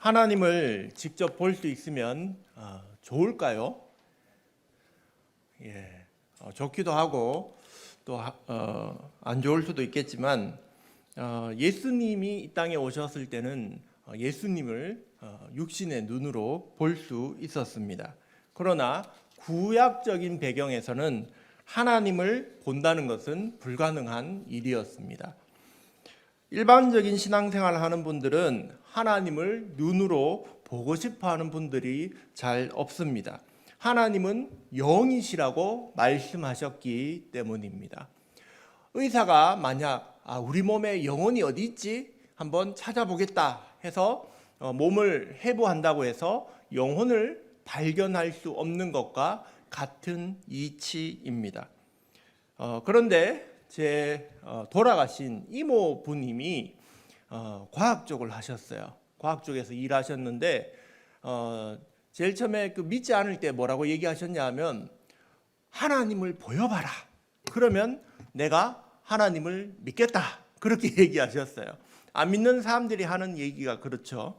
하나님을 직접 볼 수 있으면 좋을까요? 좋기도 하고 또 안 좋을 수도 있겠지만 예수님이 이 땅에 오셨을 때는 예수님을 육신의 눈으로 볼 수 있었습니다. 그러나 구약적인 배경에서는 하나님을 본다는 것은 불가능한 일이었습니다. 일반적인 신앙생활을 하는 분들은 하나님을 눈으로 보고 싶어 하는 분들이 잘 없습니다. 하나님은 영이시라고 말씀하셨기 때문입니다. 의사가 만약 우리 몸에 영혼이 어디 있지? 한번 찾아보겠다 해서 몸을 해부한다고 해서 영혼을 발견할 수 없는 것과 같은 이치입니다. 그런데 제 돌아가신 이모 부님이 과학 쪽을 하셨어요. 과학 쪽에서 일하셨는데 제일 처음에 믿지 않을 때 뭐라고 얘기하셨냐 하면 하나님을 보여봐라. 그러면 내가 하나님을 믿겠다. 그렇게 얘기하셨어요. 안 믿는 사람들이 하는 얘기가 그렇죠.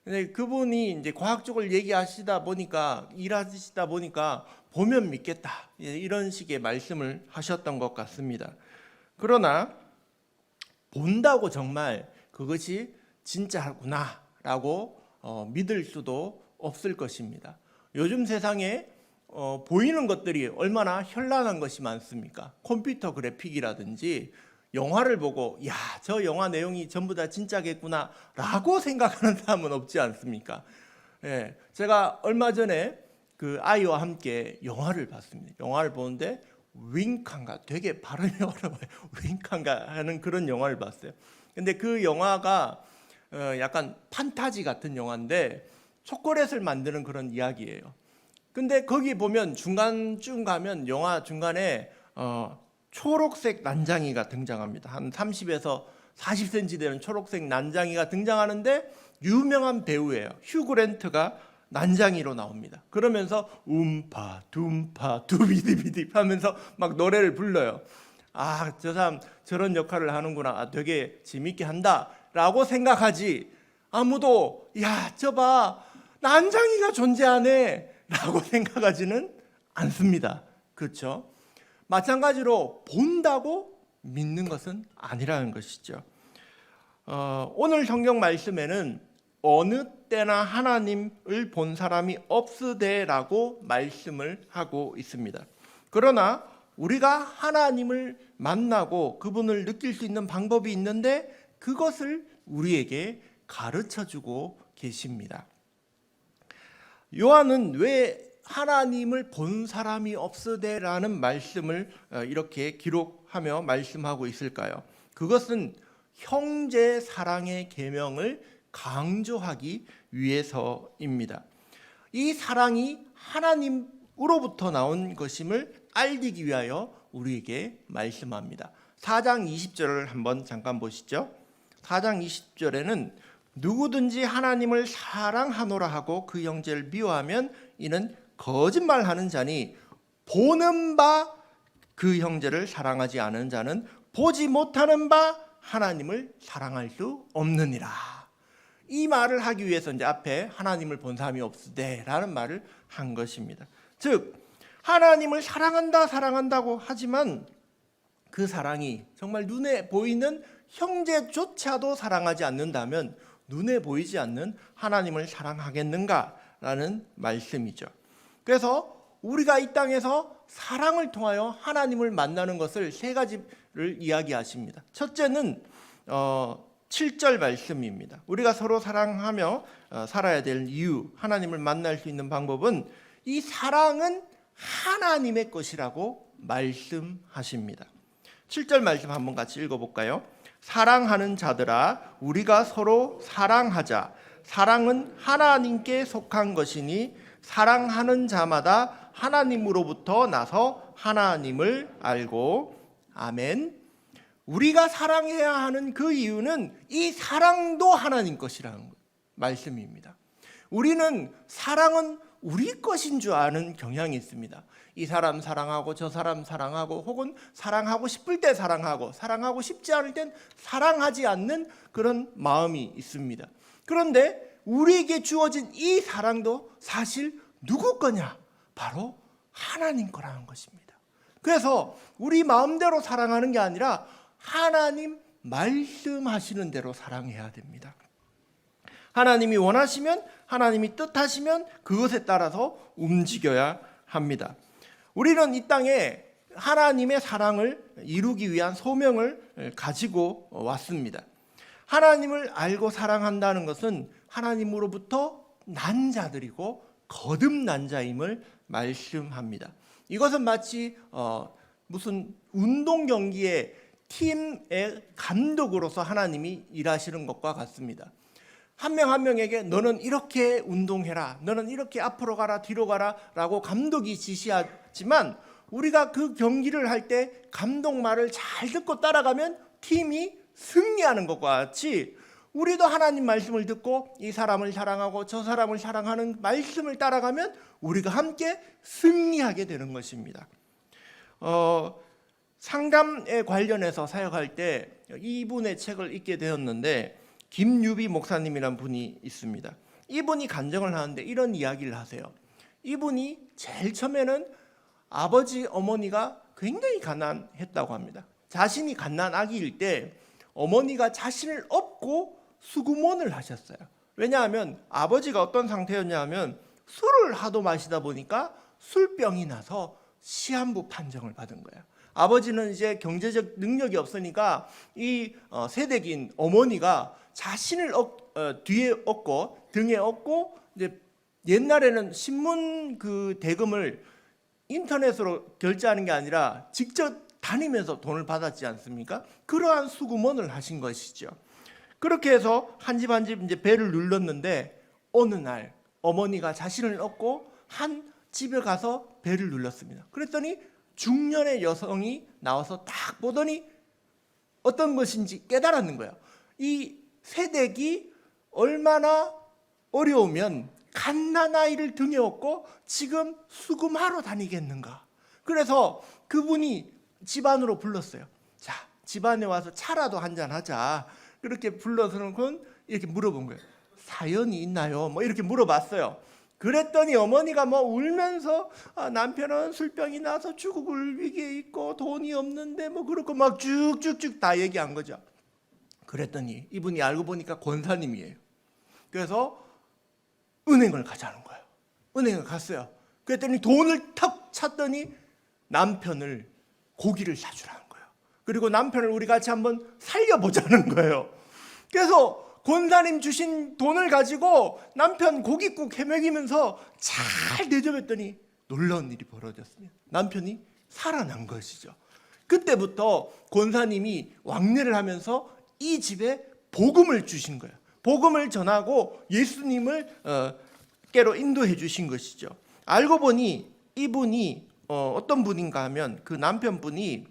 근데 그분이 이제 과학 쪽을 얘기하시다 보니까 일하시다 보니까 보면 믿겠다. 이런 식의 말씀을 하셨던 것 같습니다. 그러나 본다고 정말 그것이 진짜구나라고 믿을 수도 없을 것입니다. 요즘 세상에 보이는 것들이 얼마나 현란한 것이 많습니까? 컴퓨터 그래픽이라든지 영화를 보고 저 영화 내용이 전부 다 진짜겠구나 라고 생각하는 사람은 없지 않습니까? 제가 얼마 전에 그 아이와 함께 영화를 봤습니다. 영화를 보는데 윙칸가 되게 발음이 어려워요. 윙칸가 하는 그런 영화를 봤어요. 근데 그 영화가 약간 판타지 같은 영화인데 초콜릿을 만드는 그런 이야기예요. 근데 거기 보면 중간쯤 가면 영화 중간에 초록색 난장이가 등장합니다. 한 30에서 40cm 되는 초록색 난장이가 등장하는데 유명한 배우예요. 휴 그랜트가 난장이로 나옵니다. 그러면서 움파 둠파 두비디비디 하면서 막 노래를 불러요. 저 사람 저런 역할을 하는구나. 되게 재밌게 한다라고 생각하지 아무도 저 봐 난장이가 존재하네 라고 생각하지는 않습니다. 그렇죠? 마찬가지로 본다고 믿는 것은 아니라는 것이죠. 오늘 성경 말씀에는 어느 때나 하나님을 본 사람이 없으되라고 말씀을 하고 있습니다. 그러나 우리가 하나님을 만나고 그분을 느낄 수 있는 방법이 있는데 그것을 우리에게 가르쳐주고 계십니다. 요한은 왜 하나님을 본 사람이 없으되라는 말씀을 이렇게 기록하며 말씀하고 있을까요? 그것은 형제 사랑의 계명을 강조하기 위해서입니다. 이 사랑이 하나님으로부터 나온 것임을 알리기 위하여 우리에게 말씀합니다. 4장 20절을 한번 잠깐 보시죠. 4장 20절에는 누구든지 하나님을 사랑하노라 하고 그 형제를 미워하면 이는 거짓말하는 자니 보는 바 그 형제를 사랑하지 않은 자는 보지 못하는 바 하나님을 사랑할 수 없느니라. 이 말을 하기 위해서 이제 앞에 하나님을 본 사람이 없으되라는 말을 한 것입니다. 즉 하나님을 사랑한다고 하지만 그 사랑이 정말 눈에 보이는 형제조차도 사랑하지 않는다면 눈에 보이지 않는 하나님을 사랑하겠는가라는 말씀이죠. 그래서 우리가 이 땅에서 사랑을 통하여 하나님을 만나는 것을 세 가지를 이야기하십니다. 첫째는 7절 말씀입니다. 우리가 서로 사랑하며 살아야 될 이유, 하나님을 만날 수 있는 방법은 이 사랑은 하나님의 것이라고 말씀하십니다. 7절 말씀 한번 같이 읽어볼까요? 사랑하는 자들아 우리가 서로 사랑하자. 사랑은 하나님께 속한 것이니 사랑하는 자마다 하나님으로부터 나서 하나님을 알고 아멘. 우리가 사랑해야 하는 그 이유는 이 사랑도 하나님 것이라는 말씀입니다. 우리는 사랑은 우리 것인 줄 아는 경향이 있습니다. 이 사람 사랑하고 저 사람 사랑하고 혹은 사랑하고 싶을 때 사랑하고 싶지 않을 땐 사랑하지 않는 그런 마음이 있습니다. 그런데 우리에게 주어진 이 사랑도 사실 누구 거냐? 바로 하나님 거라는 것입니다. 그래서 우리 마음대로 사랑하는 게 아니라 하나님 말씀하시는 대로 사랑해야 됩니다. 하나님이 원하시면, 하나님이 뜻하시면 그것에 따라서 움직여야 합니다. 우리는 이 땅에 하나님의 사랑을 이루기 위한 소명을 가지고 왔습니다. 하나님을 알고 사랑한다는 것은 하나님으로부터 난 자들이고 거듭난 자임을 말씀합니다. 이것은 마치 무슨 운동 경기의 팀의 감독으로서 하나님이 일하시는 것과 같습니다. 한 명 한 명에게 너는 이렇게 운동해라, 너는 이렇게 앞으로 가라, 뒤로 가라 라고 감독이 지시하지만 우리가 그 경기를 할 때 감독 말을 잘 듣고 따라가면 팀이 승리하는 것과 같이 우리도 하나님 말씀을 듣고 이 사람을 사랑하고 저 사람을 사랑하는 말씀을 따라가면 우리가 함께 승리하게 되는 것입니다. 상담에 관련해서 사역할 때 이분의 책을 읽게 되었는데 김유비 목사님이란 분이 있습니다. 이분이 간증을 하는데 이런 이야기를 하세요. 이분이 제일 처음에는 아버지 어머니가 굉장히 가난했다고 합니다. 자신이 갓난아기일 때 어머니가 자신을 업고 수구몬을 하셨어요. 왜냐하면 아버지가 어떤 상태였냐면 술을 하도 마시다 보니까 술병이 나서 시한부 판정을 받은 거예요. 아버지는 이제 경제적 능력이 없으니까 이 세대긴 어머니가 자신을 뒤에 업고 등에 업고 이제 옛날에는 신문 그 대금을 인터넷으로 결제하는 게 아니라 직접 다니면서 돈을 받았지 않습니까? 그러한 수구몬을 하신 것이죠. 그렇게 해서 한 집 한 집 이제 배를 눌렀는데 어느 날 어머니가 자신을 업고 한 집에 가서 배를 눌렀습니다. 그랬더니 중년의 여성이 나와서 딱 보더니 어떤 것인지 깨달았는 거예요. 이 새댁이 얼마나 어려우면 갓난아이를 등에 업고 지금 수금하러 다니겠는가. 그래서 그분이 집안으로 불렀어요. 자, 집안에 와서 차라도 한잔 하자. 그렇게 불러서는 이렇게 물어본 거예요. 사연이 있나요? 뭐 이렇게 물어봤어요. 그랬더니 어머니가 뭐 울면서 남편은 술병이 나서 죽을 위기에 있고 돈이 없는데 뭐 그렇고 막 쭉쭉쭉 다 얘기한 거죠. 그랬더니 이분이 알고 보니까 권사님이에요. 그래서 은행을 가자는 거예요. 은행을 갔어요. 그랬더니 돈을 탁 찾더니 남편을 고기를 사주라는 거예요. 그리고 남편을 우리 같이 한번 살려보자는 거예요. 그래서 권사님 주신 돈을 가지고 남편 고깃국 해먹이면서 잘 대접했더니 놀라운 일이 벌어졌습니다. 남편이 살아난 것이죠. 그때부터 권사님이 왕래를 하면서 이 집에 복음을 주신 거예요. 복음을 전하고 예수님을 께로 인도해 주신 것이죠. 알고 보니 이분이 어떤 분인가 하면 그 남편분이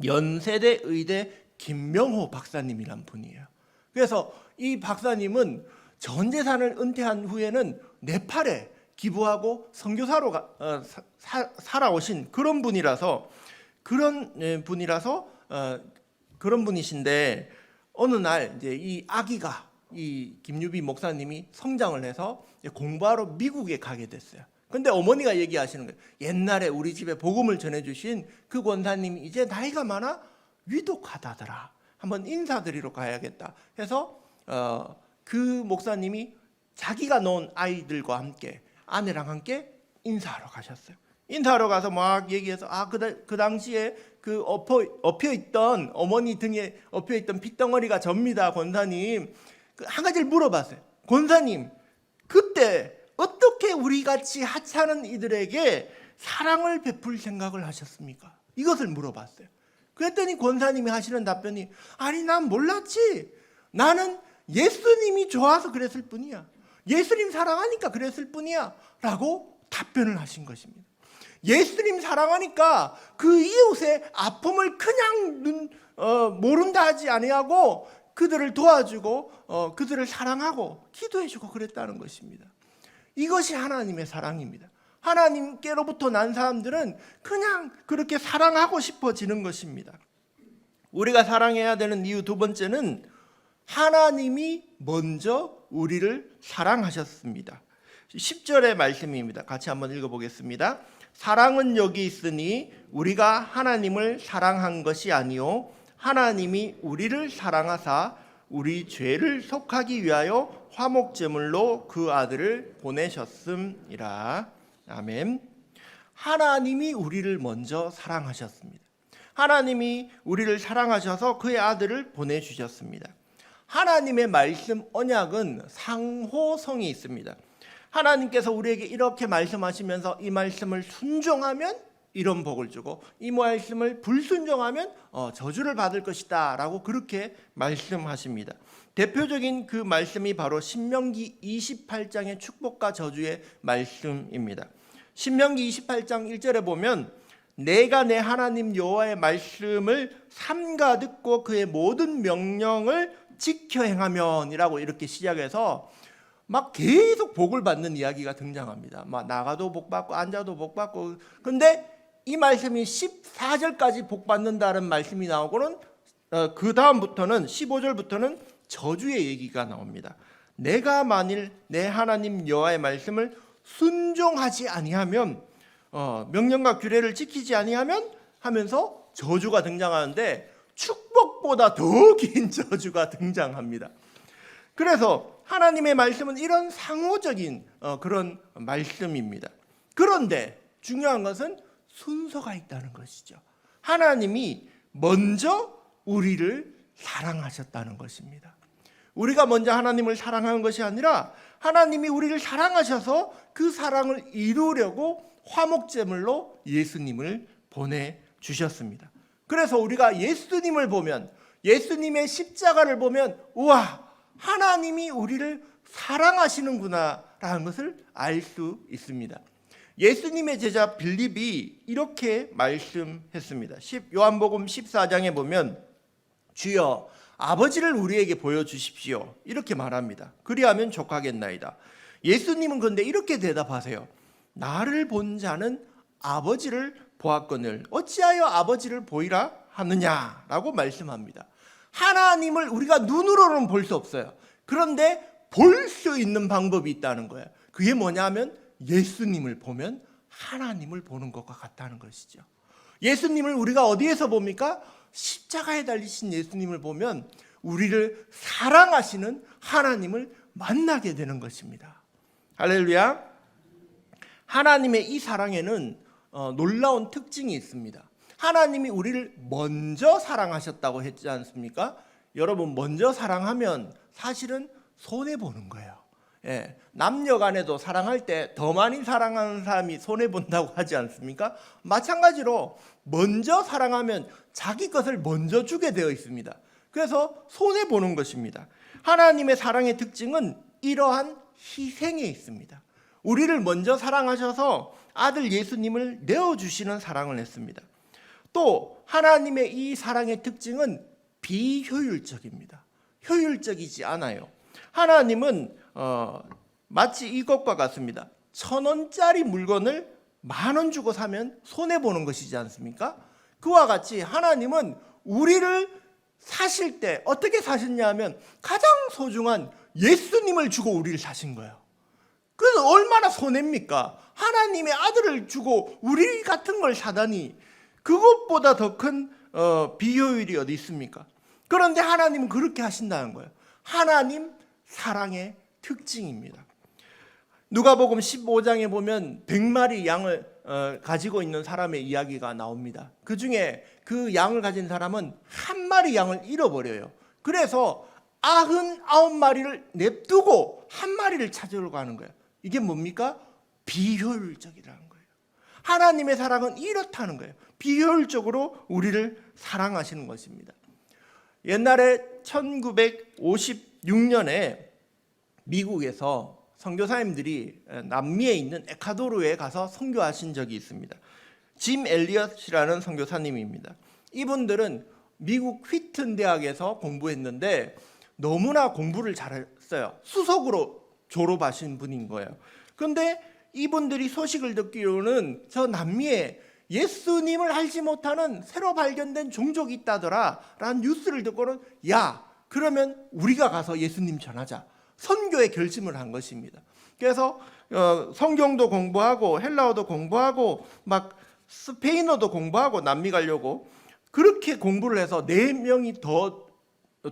연세대 의대 김명호 박사님이란 분이에요. 그래서 이 박사님은 전 재산을 은퇴한 후에는 네팔에 기부하고 선교사로 살아오신 그런 분이라서 그런 분이신데 어느 날 이제 이 아기가 이 김유비 목사님이 성장을 해서 공부하러 미국에 가게 됐어요. 근데 어머니가 얘기하시는 거예요. 옛날에 우리 집에 복음을 전해주신 그 권사님이 이제 나이가 많아 위독하다더라. 한번 인사드리러 가야겠다 해서 그 목사님이 자기가 놓은 아이들과 함께 아내랑 함께 인사하러 가셨어요. 인사하러 가서 막 얘기해서 그 당시에 그 엎혀있던 어머니 등에 엎혀있던 핏덩어리가 접니다. 권사님 한 가지를 물어봤어요. 권사님 그때 어떻게 우리 같이 하찮은 이들에게 사랑을 베풀 생각을 하셨습니까? 이것을 물어봤어요. 그랬더니 권사님이 하시는 답변이 아니 난 몰랐지. 나는 예수님이 좋아서 그랬을 뿐이야. 예수님 사랑하니까 그랬을 뿐이야 라고 답변을 하신 것입니다. 예수님 사랑하니까 그 이웃의 아픔을 그냥 모른다 하지 아니하고 그들을 도와주고 그들을 사랑하고 기도해주고 그랬다는 것입니다. 이것이 하나님의 사랑입니다. 하나님께로부터 난 사람들은 그냥 그렇게 사랑하고 싶어지는 것입니다. 우리가 사랑해야 되는 이유 두 번째는 하나님이 먼저 우리를 사랑하셨습니다. 10절의 말씀입니다. 같이 한번 읽어보겠습니다. 사랑은 여기 있으니 우리가 하나님을 사랑한 것이 아니요 하나님이 우리를 사랑하사 우리 죄를 속하기 위하여 화목제물로 그 아들을 보내셨음이라. 아멘. 하나님이 우리를 먼저 사랑하셨습니다. 하나님이 우리를 사랑하셔서 그의 아들을 보내주셨습니다. 하나님의 말씀 언약은 상호성이 있습니다. 하나님께서 우리에게 이렇게 말씀하시면서 이 말씀을 순종하면 이런 복을 주고 이 말씀을 불순종하면 저주를 받을 것이다 라고 그렇게 말씀하십니다. 대표적인 그 말씀이 바로 신명기 28장의 축복과 저주의 말씀입니다. 신명기 28장 1절에 보면 내가 내 하나님 여호와의 말씀을 삼가 듣고 그의 모든 명령을 지켜 행하면이라고 이렇게 시작해서 막 계속 복을 받는 이야기가 등장합니다. 막 나가도 복 받고 앉아도 복 받고. 근데 이 말씀이 14절까지 복 받는다는 말씀이 나오고는 그 다음부터는 15절부터는 저주의 얘기가 나옵니다. 내가 만일 내 하나님 여호와의 말씀을 순종하지 아니하면 명령과 규례를 지키지 아니하면 하면서 저주가 등장하는데 축복보다 더 긴 저주가 등장합니다. 그래서 하나님의 말씀은 이런 상호적인 그런 말씀입니다. 그런데 중요한 것은 순서가 있다는 것이죠. 하나님이 먼저 우리를 사랑하셨다는 것입니다. 우리가 먼저 하나님을 사랑하는 것이 아니라 하나님이 우리를 사랑하셔서 그 사랑을 이루려고 화목제물로 예수님을 보내주셨습니다. 그래서 우리가 예수님을 보면 예수님의 십자가를 보면 우와 하나님이 우리를 사랑하시는구나 라는 것을 알 수 있습니다. 예수님의 제자 빌립이 이렇게 말씀했습니다. 요한복음 14장에 보면 주여 아버지를 우리에게 보여주십시오 이렇게 말합니다. 그리하면 족하겠나이다. 예수님은 그런데 이렇게 대답하세요. 나를 본 자는 아버지를 보았거늘 어찌하여 아버지를 보이라 하느냐라고 말씀합니다. 하나님을 우리가 눈으로는 볼 수 없어요. 그런데 볼 수 있는 방법이 있다는 거예요. 그게 뭐냐면 예수님을 보면 하나님을 보는 것과 같다는 것이죠. 예수님을 우리가 어디에서 봅니까? 십자가에 달리신 예수님을 보면 우리를 사랑하시는 하나님을 만나게 되는 것입니다. 할렐루야. 하나님의 이 사랑에는 놀라운 특징이 있습니다. 하나님이 우리를 먼저 사랑하셨다고 했지 않습니까? 여러분 먼저 사랑하면 사실은 손해보는 거예요. 예, 남녀 간에도 사랑할 때 더 많이 사랑하는 사람이 손해본다고 하지 않습니까? 마찬가지로 먼저 사랑하면 자기 것을 먼저 주게 되어 있습니다. 그래서 손해보는 것입니다. 하나님의 사랑의 특징은 이러한 희생에 있습니다. 우리를 먼저 사랑하셔서 아들 예수님을 내어주시는 사랑을 했습니다. 또 하나님의 이 사랑의 특징은 비효율적입니다. 효율적이지 않아요. 하나님은 마치 이것과 같습니다. 1,000원짜리 물건을 10,000원 주고 사면 손해보는 것이지 않습니까? 그와 같이 하나님은 우리를 사실 때 어떻게 사셨냐 하면 가장 소중한 예수님을 주고 우리를 사신 거예요. 그래서 얼마나 손해입니까? 하나님의 아들을 주고 우리 같은 걸 사다니 그것보다 더 큰 비효율이 어디 있습니까? 그런데 하나님은 그렇게 하신다는 거예요. 하나님 사랑의 특징입니다. 누가복음 15장에 보면 100마리 양을 가지고 있는 사람의 이야기가 나옵니다. 그 중에 그 양을 가진 사람은 한 마리 양을 잃어버려요. 그래서 99마리를 냅두고 한 마리를 찾으러 가는 거예요. 이게 뭡니까? 비효율적이라는 거예요. 하나님의 사랑은 이렇다는 거예요. 비효율적으로 우리를 사랑하시는 것입니다. 옛날에 1956년에 미국에서 선교사님들이 남미에 있는 에콰도르에 가서 선교하신 적이 있습니다. 짐 엘리엇이라는 선교사님입니다. 이분들은 미국 휘튼 대학에서 공부했는데 너무나 공부를 잘했어요. 수석으로 졸업하신 분인 거예요. 그런데 이분들이 소식을 듣기로는 저 남미에 예수님을 알지 못하는 새로 발견된 종족이 있다더라 라는 뉴스를 듣고는 야 그러면 우리가 가서 예수님 전하자 선교에 결심을 한 것입니다. 그래서 성경도 공부하고 헬라어도 공부하고 막 스페인어도 공부하고 남미 가려고 그렇게 공부를 해서 4명이 더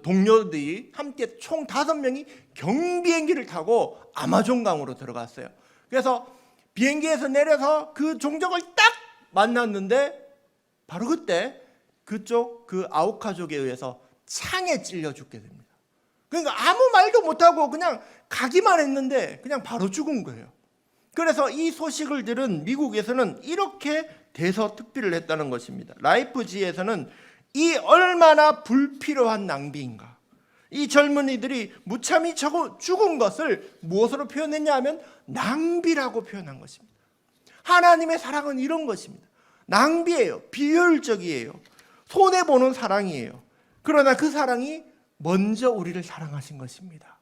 동료들이 함께 총 5명이 경비행기를 타고 아마존강으로 들어갔어요. 그래서 비행기에서 내려서 그 종족을 딱 만났는데 바로 그때 그쪽 그 아우카족에 의해서 창에 찔려 죽게 됩니다. 그러니까 아무 말도 못하고 그냥 가기만 했는데 그냥 바로 죽은 거예요. 그래서 이 소식을 들은 미국에서는 이렇게 대서특필을 했다는 것입니다. 라이프지에서는 이 얼마나 불필요한 낭비인가. 이 젊은이들이 무참히 죽은 것을 무엇으로 표현했냐 하면 낭비라고 표현한 것입니다. 하나님의 사랑은 이런 것입니다. 낭비예요. 비효율적이에요. 손해보는 사랑이에요. 그러나 그 사랑이 먼저 우리를 사랑하신 것입니다.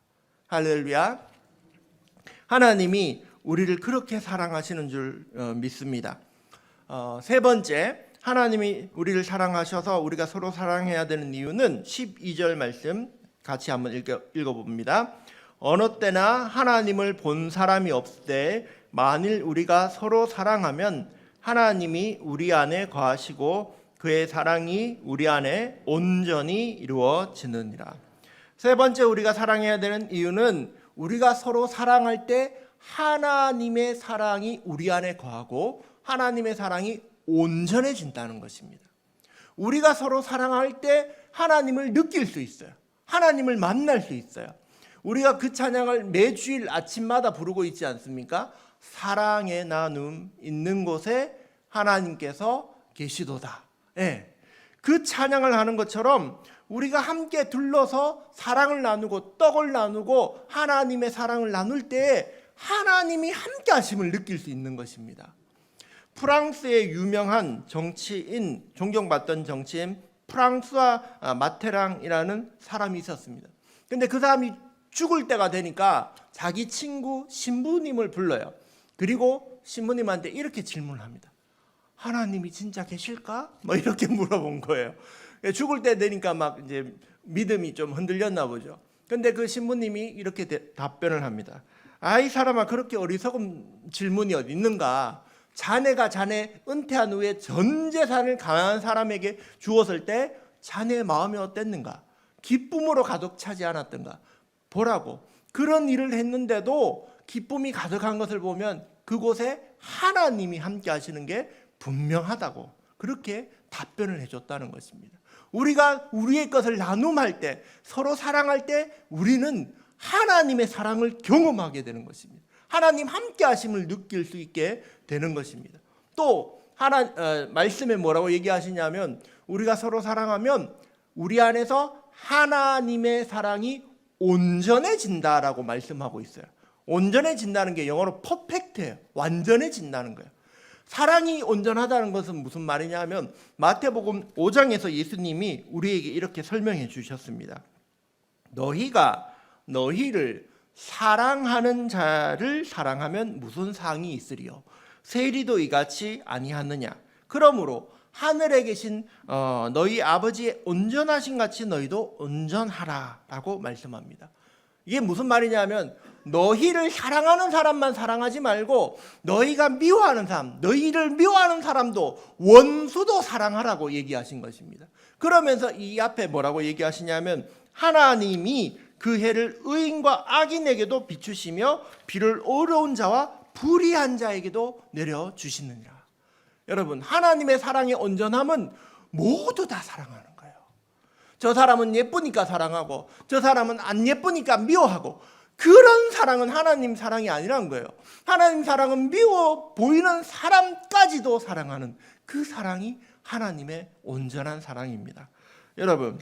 할렐루야. 하나님이 우리를 그렇게 사랑하시는 줄 믿습니다. 세 번째, 하나님이 우리를 사랑하셔서 우리가 서로 사랑해야 되는 이유는 12절 말씀 같이 한번 읽어봅니다. 어느 때나 하나님을 본 사람이 없을 만일 우리가 서로 사랑하면 하나님이 우리 안에 거하시고 그의 사랑이 우리 안에 온전히 이루어지느니라. 세 번째 우리가 사랑해야 되는 이유는 우리가 서로 사랑할 때 하나님의 사랑이 우리 안에 거하고 하나님의 사랑이 온전해진다는 것입니다. 우리가 서로 사랑할 때 하나님을 느낄 수 있어요. 하나님을 만날 수 있어요. 우리가 그 찬양을 매주일 아침마다 부르고 있지 않습니까? 사랑의 나눔 있는 곳에 하나님께서 계시도다. 예. 그 찬양을 하는 것처럼 우리가 함께 둘러서 사랑을 나누고 떡을 나누고 하나님의 사랑을 나눌 때 하나님이 함께 하심을 느낄 수 있는 것입니다. 프랑스의 유명한 정치인, 존경받던 정치인 프랑스와 마테랑이라는 사람이 있었습니다. 근데 그 사람이 죽을 때가 되니까 자기 친구 신부님을 불러요. 그리고 신부님한테 이렇게 질문을 합니다. 하나님이 진짜 계실까? 뭐 이렇게 물어본 거예요. 죽을 때 되니까 막 이제 믿음이 좀 흔들렸나 보죠. 근데 그 신부님이 이렇게 답변을 합니다. 이 사람아, 그렇게 어리석은 질문이 어디 있는가? 자네가 자네 은퇴한 후에 전 재산을 가난한 사람에게 주었을 때 자네의 마음이 어땠는가? 기쁨으로 가득 차지 않았던가? 보라고. 그런 일을 했는데도 기쁨이 가득한 것을 보면 그곳에 하나님이 함께 하시는 게 분명하다고 그렇게 답변을 해줬다는 것입니다. 우리가 우리의 것을 나눔할 때, 서로 사랑할 때 우리는 하나님의 사랑을 경험하게 되는 것입니다. 하나님 함께 하심을 느낄 수 있게 되는 것입니다. 또 말씀에 뭐라고 얘기하시냐면 우리가 서로 사랑하면 우리 안에서 하나님의 사랑이 온전해진다라고 말씀하고 있어요. 온전해진다는 게 영어로 퍼펙트예요. 완전해진다는 거예요. 사랑이 온전하다는 것은 무슨 말이냐 하면 마태복음 5장에서 예수님이 우리에게 이렇게 설명해 주셨습니다. 너희가 너희를 사랑하는 자를 사랑하면 무슨 상이 있으리요? 세리도 이같이 아니하느냐? 그러므로 하늘에 계신 너희 아버지의 온전하신 같이 너희도 온전하라라고 말씀합니다. 이게 무슨 말이냐면 너희를 사랑하는 사람만 사랑하지 말고 너희가 미워하는 사람, 너희를 미워하는 사람도 원수도 사랑하라고 얘기하신 것입니다. 그러면서 이 앞에 뭐라고 얘기하시냐면 하나님이 그 해를 의인과 악인에게도 비추시며 비를 어려운 자와 불의한 자에게도 내려주시느니라. 여러분, 하나님의 사랑의 온전함은 모두 다 사랑하는 거예요. 저 사람은 예쁘니까 사랑하고 저 사람은 안 예쁘니까 미워하고, 그런 사랑은 하나님 사랑이 아니라는 거예요. 하나님 사랑은 미워 보이는 사람까지도 사랑하는 그 사랑이 하나님의 온전한 사랑입니다. 여러분,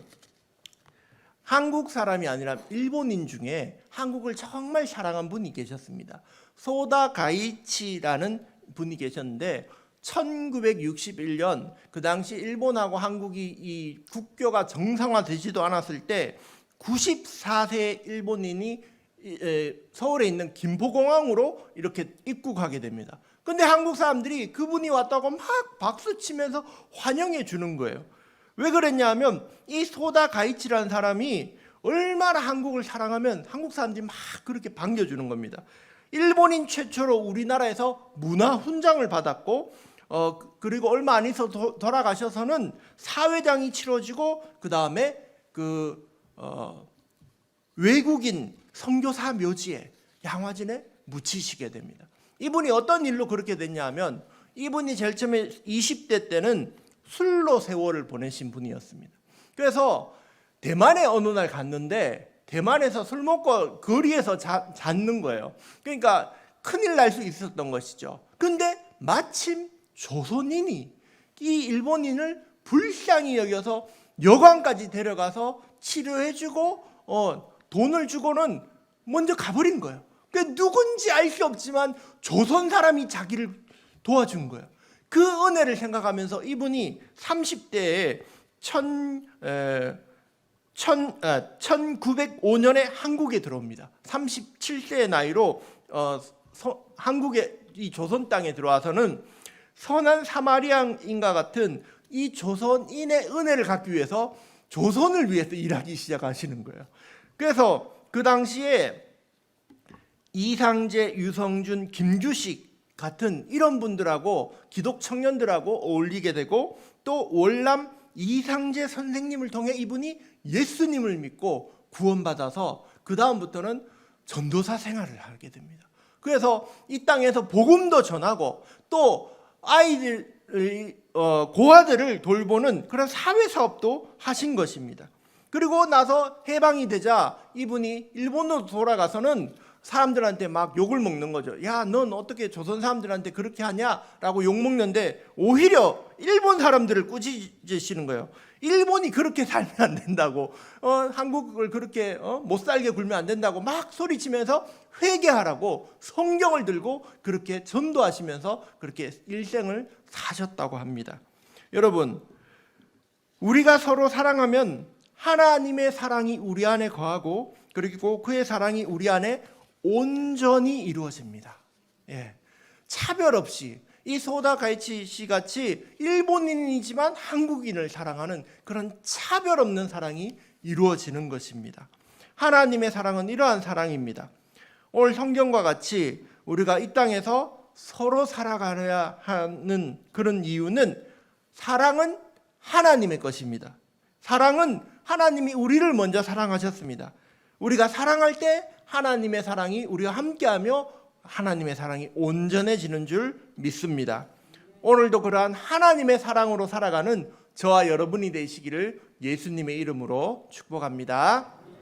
한국 사람이 아니라 일본인 중에 한국을 정말 사랑한 분이 계셨습니다. 소다 가이치라는 분이 계셨는데 1961년 그 당시 일본하고 한국이 이 국교가 정상화되지도 않았을 때 94세 일본인이 서울에 있는 김포공항으로 이렇게 입국하게 됩니다. 근데 한국 사람들이 그분이 왔다고 막 박수 치면서 환영해 주는 거예요. 왜 그랬냐 하면 이 소다 가이치라는 사람이 얼마나 한국을 사랑하면 한국 사람들이 막 그렇게 반겨주는 겁니다. 일본인 최초로 우리나라에서 문화 훈장을 받았고 그리고 얼마 안 있어 돌아가셔서는 사회장이 치러지고 그 다음에 외국인 선교사 묘지에 양화진에 묻히시게 됩니다. 이분이 어떤 일로 그렇게 됐냐면 이분이 제일 처음에 20대 때는 술로 세월을 보내신 분이었습니다. 그래서 대만에 어느 날 갔는데 대만에서 술 먹고 거리에서 잤는 거예요. 그러니까 큰일 날 수 있었던 것이죠. 근데 마침 조선인이 이 일본인을 불쌍히 여겨서 여관까지 데려가서 치료해주고 돈을 주고는 먼저 가버린 거예요. 그러니까 누군지 알 수 없지만 조선 사람이 자기를 도와준 거예요. 그 은혜를 생각하면서 이분이 30대에 1905년에 한국에 들어옵니다. 37세의 나이로 한국의 이 조선 땅에 들어와서는 선한 사마리아인과 같은 이 조선인의 은혜를 갖기 위해서 조선을 위해서 일하기 시작하시는 거예요. 그래서 그 당시에 이상재, 유성준, 김규식 같은 이런 분들하고 기독 청년들하고 어울리게 되고 또 월남 이상재 선생님을 통해 이분이 예수님을 믿고 구원받아서 그 다음부터는 전도사 생활을 하게 됩니다. 그래서 이 땅에서 복음도 전하고 또 아이들 고아들을 돌보는 그런 사회사업도 하신 것입니다. 그리고 나서 해방이 되자 이분이 일본으로 돌아가서는 사람들한테 막 욕을 먹는 거죠. 야, 넌 어떻게 조선 사람들한테 그렇게 하냐라고 욕 먹는데 오히려 일본 사람들을 꾸짖으시는 거예요. 일본이 그렇게 살면 안 된다고, 한국을 그렇게 못 살게 굴면 안 된다고 막 소리치면서 회개하라고 성경을 들고 그렇게 전도하시면서 그렇게 일생을 사셨다고 합니다. 여러분, 우리가 서로 사랑하면 하나님의 사랑이 우리 안에 거하고 그리고 그의 사랑이 우리 안에 온전히 이루어집니다. 예. 차별 없이 이 소다 가이치 씨 같이 일본인이지만 한국인을 사랑하는 그런 차별 없는 사랑이 이루어지는 것입니다. 하나님의 사랑은 이러한 사랑입니다. 오늘 성경과 같이 우리가 이 땅에서 서로 살아가야 하는 그런 이유는 사랑은 하나님의 것입니다. 사랑은 하나님이 우리를 먼저 사랑하셨습니다. 우리가 사랑할 때 하나님의 사랑이 우리와 함께하며 하나님의 사랑이 온전해지는 줄 믿습니다. 오늘도 그러한 하나님의 사랑으로 살아가는 저와 여러분이 되시기를 예수님의 이름으로 축복합니다.